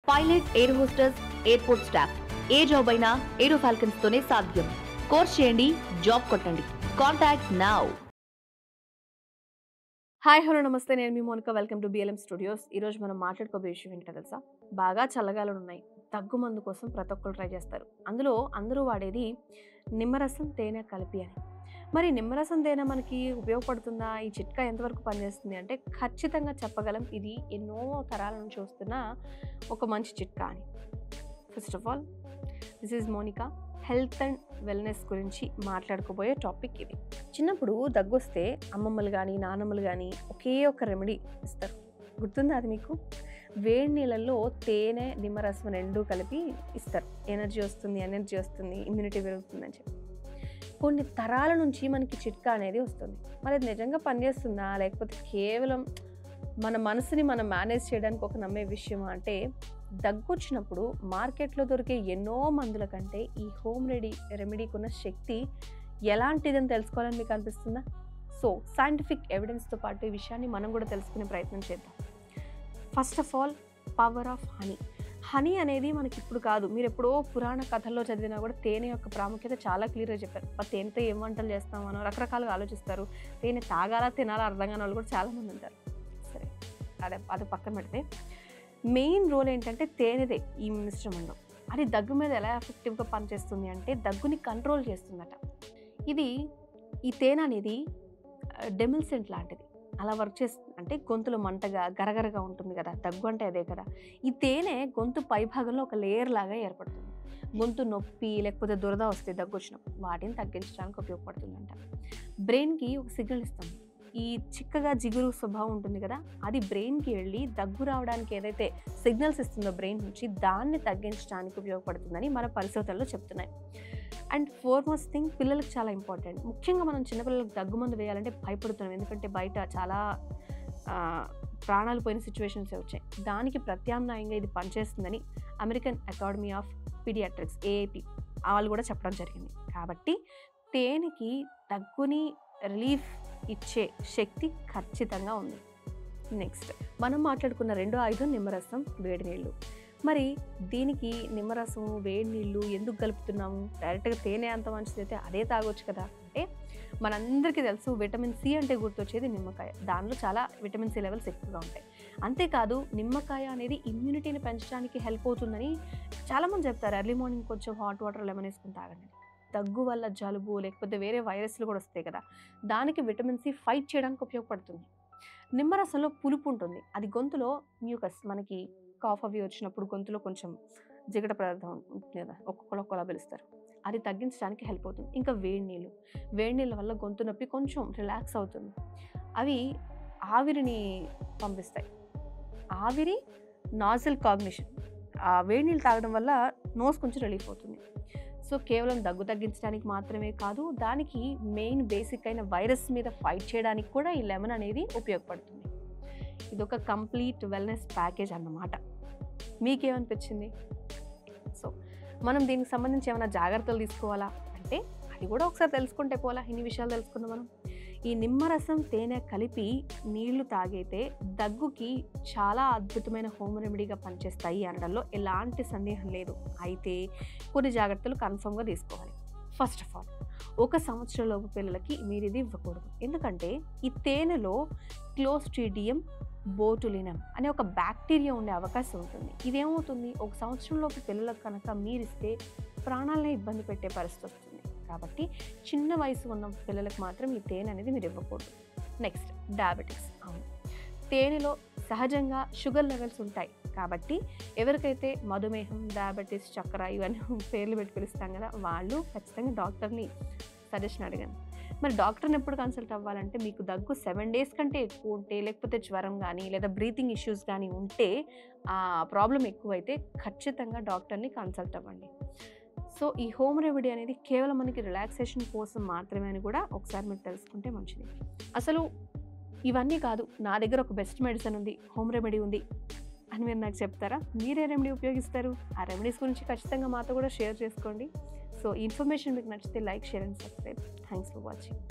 Pilot, air hostess, airport staff, ఏ job అయినా aero falcons తోనే సాధ్యం. కోర్స్ చేయండి, జాబ్ కొట్టండి. Contact now. హాయ్, హలో, నమస్తే. నేను మీ Monika. Welcome to BLM studios. ఈరోజు మనం మాట్లాడుకోబోయే విషయం ఏంటో తెలుసా? బాగా చల్లగాలులు ఉన్నాయి. దగ్గు మందు కోసం ప్రతి ఒక్కరు ట్రై చేస్తారు. అందులో అందరూ వాడేది నిమ్మరసం, తేనె కలిపి అని. మరి నిమ్మరసం తేనె మనకి ఉపయోగపడుతుందా? ఈ చిట్కా ఎంతవరకు పనిచేస్తుంది అంటే ఖచ్చితంగా చెప్పగలం ఇది ఎన్నో తరాల నుంచి వస్తున్న ఒక మంచి చిట్కా అని. First of all, this is Monica. Health and wellness గురించి మాట్లాడుకోబోయే టాపిక్ ఇది. చిన్నప్పుడు దగ్గు వస్తే అమ్మమ్మలు కానీ నాన్నమ్మలు కానీ ఒకే ఒక రెమెడీ ఇస్తారు. గుర్తుందా అది మీకు? వేడి నీళ్ళల్లో తేనె, నిమ్మరసం రెండూ కలిపి ఇస్తారు. ఎనర్జీ వస్తుంది, ఇమ్యూనిటీ పెరుగుతుంది అని చెప్పి. కొన్ని తరాల నుంచి మనకి చిట్కా అనేది వస్తుంది. మరి అది నిజంగా పనిచేస్తుందా, లేకపోతే కేవలం మన మనసుని మనం మేనేజ్ చేయడానికి ఒక నమ్మే విషయమా అంటే, దగ్గు వచ్చినప్పుడు మార్కెట్లో దొరికే ఎన్నో మందుల కంటే ఈ హోమ్ రెమెడీకి ఉన్న శక్తి ఎలాంటిదని తెలుసుకోవాలని మీకు అనిపిస్తుందా? సో సైంటిఫిక్ ఎవిడెన్స్తో పాటు ఈ విషయాన్ని మనం కూడా తెలుసుకునే ప్రయత్నం చేద్దాం. First of all, power of honey. Honey అనేది మనకి ఇప్పుడు కాదు, మీరు ఎప్పుడో పురాణ కథల్లో చదివినా కూడా తేనె యొక్క ప్రాముఖ్యత చాలా క్లియర్గా చెప్పారు. తేనెతో ఏం వంటలు చేస్తామనో రకరకాలుగా ఆలోచిస్తారు. తేనె తాగాలా తినాలా అర్థం కాని వాళ్ళు కూడా చాలామంది ఉంటారు. సరే, అది పక్కన పెడితే మెయిన్ రోల్ ఏంటంటే తేనెదే ఈ మిశ్రమంలో. అది దగ్గు మీద ఎలా ఎఫెక్టివ్గా పనిచేస్తుంది అంటే దగ్గుని కంట్రోల్ చేస్తుందట. ఈ తేనె అనేది డెమిల్సెంట్ లాంటిది. అలా వర్క్ చేస్తుంది. అంటే గొంతులో మంటగా గరగరగా ఉంటుంది కదా, దగ్గు అంటే అదే కదా. ఈ తేనె గొంతు పై భాగంలో ఒక లేయర్ లాగా ఏర్పడుతుంది. గొంతు నొప్పి లేకపోతే దురద వస్తే దగ్గు వచ్చినప్పుడు వాటిని తగ్గించడానికి ఉపయోగపడుతుందంట. బ్రెయిన్కి ఒక సిగ్నల్ ఇస్తుంది. ఈ చిక్కగా జిగురు స్వభావం ఉంటుంది కదా, అది బ్రెయిన్కి వెళ్ళి దగ్గు రావడానికి ఏదైతే సిగ్నల్స్ ఇస్తుందో బ్రెయిన్ నుంచి, దాన్ని తగ్గించడానికి ఉపయోగపడుతుందని మన పరిశోధనలు చెప్తున్నాయి. అండ్ ఫోర్మోస్ట్ థింగ్, పిల్లలకు చాలా ఇంపార్టెంట్. ముఖ్యంగా మనం చిన్నపిల్లలకు దగ్గు మందు వేయాలంటే భయపడుతున్నాం, ఎందుకంటే బయట చాలా ప్రాణాలు పోయిన సిచ్యువేషన్స్ వచ్చాయి. దానికి ప్రత్యామ్నాయంగా ఇది పనిచేస్తుందని American Academy of Pediatrics, AAP, వాళ్ళు కూడా చెప్పడం జరిగింది. కాబట్టి తేనెకి దగ్గుని రిలీఫ్ ఇచ్చే శక్తి ఖచ్చితంగా ఉంది. నెక్స్ట్, మనం మాట్లాడుకున్న రెండో ఆయుధం నిమ్మరసం, వేడి నీళ్ళు. మరి దీనికి నిమ్మరసం, వేడి నీళ్ళు ఎందుకు కలుపుతున్నాము? డైరెక్ట్గా తేనె అంత మంచిదైతే అదే తాగొచ్చు కదా అంటే, మనందరికీ తెలుసు విటమిన్ సి అంటే గుర్తొచ్చేది నిమ్మకాయ. దానిలో చాలా విటమిన్ సి లెవెల్స్ ఎక్కువగా ఉంటాయి. అంతేకాదు, నిమ్మకాయ అనేది ఇమ్యూనిటీని పెంచడానికి హెల్ప్ అవుతుందని చాలామంది చెప్తారు. ఎర్లీ మార్నింగ్ కొంచెం హాట్ వాటర్ లెమన్ వేసుకుని తాగండి. దగ్గు వల్ల జలుబు లేకపోతే వేరే వైరస్లు కూడా వస్తాయి కదా, దానికి విటమిన్ సి ఫైట్ చేయడానికి ఉపయోగపడుతుంది. నిమ్మరసంలో పులుపు ఉంటుంది. అది గొంతులో మ్యూకస్, మనకి కాఫ్ అవి వచ్చినప్పుడు గొంతులో కొంచెం జిగట పదార్థం ఉంటుంది కదా, ఒక్కొక్కలా పిలుస్తారు, అది తగ్గించడానికి హెల్ప్ అవుతుంది. ఇంకా వేడి నీళ్ళ వల్ల గొంతు నొప్పి కొంచెం రిలాక్స్ అవుతుంది. అవి ఆవిరిని పంపిస్తాయి. ఆవిరి, నాజిల్ కాగ్నిషన్. ఆ వేడి నీళ్ళు తాగడం వల్ల నోస్ కొంచెం రిలీఫ్ అవుతుంది. సో కేవలం దగ్గు తగ్గించడానికి మాత్రమే కాదు, దానికి మెయిన్ బేసిక్ అయిన వైరస్ మీద ఫైట్ చేయడానికి కూడా ఈ లెమన్ అనేది ఉపయోగపడుతుంది. ఇదొక కంప్లీట్ వెల్నెస్ ప్యాకేజ్ అన్నమాట. మీకేమనిపించింది? సో మనం దీనికి సంబంధించి ఏమైనా జాగ్రత్తలు తీసుకోవాలా అంటే, అది కూడా ఒకసారి తెలుసుకుంటే పోలా. ఇన్ని విషయాలు తెలుసుకుందాం మనం. ఈ నిమ్మరసం, తేనె కలిపి నీళ్లు తాగైతే దగ్గుకి చాలా అద్భుతమైన హోమ్ రెమెడీగా పనిచేస్తాయి అనడంలో ఎలాంటి సందేహం లేదు. అయితే కొన్ని జాగ్రత్తలు కన్ఫర్మ్గా తీసుకోవాలి. ఫస్ట్ ఆఫ్ ఆల్, 1 సంవత్సరంలోపు పిల్లలకి మీరు ఇది ఇవ్వకూడదు. ఎందుకంటే ఈ తేనెలో క్లోస్ట్రీడియం బోటులినం అనే ఒక బ్యాక్టీరియా ఉండే అవకాశం ఉంటుంది. ఇదేమవుతుంది, 1 సంవత్సరంలోపు పిల్లలకు కనుక మీరిస్తే ప్రాణాలనే ఇబ్బంది పెట్టే పరిస్థితి వస్తుంది. కాబట్టి చిన్న వయసు ఉన్న పిల్లలకు మాత్రం ఈ తేనె అనేది మీరు ఇవ్వకూడదు. Next, diabetics. అవును, తేనెలో సహజంగా షుగర్ లెవెల్స్ ఉంటాయి. కాబట్టి ఎవరికైతే మధుమేహం, డయాబెటీస్, చక్కెర ఇవన్నీ పేర్లు పెట్టి పిలుస్తాం కదా, వాళ్ళు ఖచ్చితంగా డాక్టర్ని సజెషన్ అడగండి. మరి డాక్టర్ని ఎప్పుడు కన్సల్ట్ అవ్వాలంటే, మీకు దగ్గు 7 days కంటే ఎక్కువ ఉంటే, లేకపోతే జ్వరం కానీ లేదా బ్రీతింగ్ ఇష్యూస్ కానీ ఉంటే, ఆ ప్రాబ్లం ఎక్కువైతే ఖచ్చితంగా డాక్టర్ని కన్సల్ట్ అవ్వండి. సో ఈ హోమ్ రెమెడీ అనేది కేవలం మనకి రిలాక్సేషన్ కోసం మాత్రమే అని కూడా ఒకసారి మీరు తెలుసుకుంటే మంచిది. అసలు ఇవన్నీ కాదు, నా దగ్గర ఒక బెస్ట్ మెడిసిన్ ఉంది, హోమ్ రెమెడీ ఉంది అని మీరు నాకు చెప్తారా? మీరే రెమెడీ ఉపయోగిస్తారు? ఆ రెమెడీస్ గురించి ఖచ్చితంగా మాతో కూడా షేర్ చేసుకోండి. సో ఈ ఇన్ఫర్మేషన్ మీకు నచ్చితే like, share and subscribe. Thanks for watching.